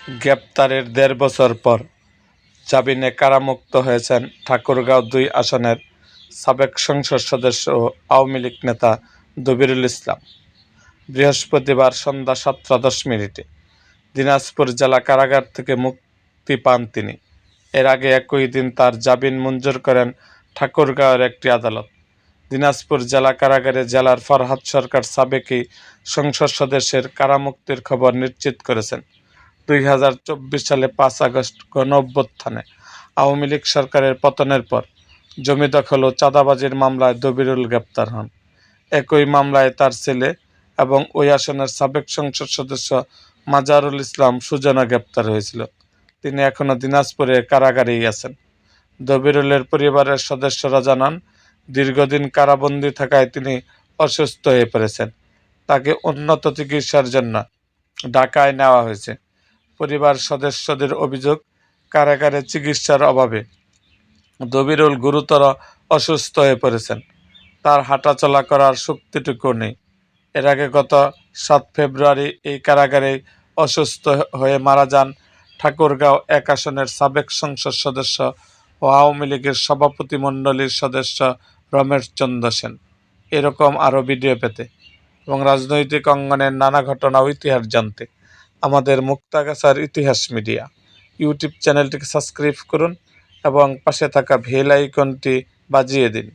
গ্রেপ্তারের ১.৫ বছর পর জামিনে কারামুক্ত হয়েছেন ঠাকুরগাঁও ২ আসনের সাবেক সংসদ সদস্য ও আওয়ামী লীগ নেতা দবিরুল ইসলাম। বৃহস্পতিবার সন্ধ্যা ৭টা ১০ মিনিটে দিনাজপুর জেলা কারাগার থেকে মুক্তি পান তিনি। এর আগে একই দিন তার জামিন মঞ্জুর করেন ঠাকুরগাঁওয়ের একটি আদালত। দিনাজপুর জেলা কারাগারে জেলার ফরহাদ সরকার সাবেক এই সংসদ সদস্যের কারামুক্তির খবর নিশ্চিত করেছেন। ২০২৪ সালে ৫ আগস্ট গণঅভ্যুত্থানে আওয়ামী লীগ সরকারের পতনের পর জমি দখল ও চাঁদাবাজির মামলায় দবিরুল গ্রেপ্তার হন। একই মামলায় তার ছেলে এবং ওই আসনের সাবেক সংসদ সদস্য মাজারুল ইসলাম সুজনও গ্রেপ্তার হয়েছিল। তিনি এখনও দিনাজপুরের কারাগারেই আছেন। দবিরুলের পরিবারের সদস্যরা জানান, দীর্ঘদিন কারাবন্দী থাকায় তিনি অসুস্থ হয়ে পড়েছেন। তাকে উন্নত চিকিৎসার জন্য ঢাকায় নেওয়া হয়েছে। পরিবার সদস্যদের অভিযোগ, কারাগারে চিকিৎসার অভাবে দবিরুল গুরুতর অসুস্থ হয়ে পড়েছেন। তার হাঁটাচলা করার শক্তিটুকু নেই। এর আগে গত ৭ ফেব্রুয়ারি এই কারাগারে অসুস্থ হয়ে মারা যান ঠাকুরগাঁও ১ আসনের সাবেক সংসদ সদস্য ও আওয়ামী লীগের সভাপতিমণ্ডলীর সদস্য রমেশ চন্দ্র সেন। এরকম আরও ভিডিও পেতে এবং রাজনৈতিক অঙ্গনের নানা ঘটনা ও ইতিহাস জানতে আমাদের মুক্তাগাছার ইতিহাস মিডিয়া ইউটিউব চ্যানেলটিকে সাবস্ক্রাইব করুন এবং পাশে থাকা বেল আইকনটি বাজিয়ে দিন।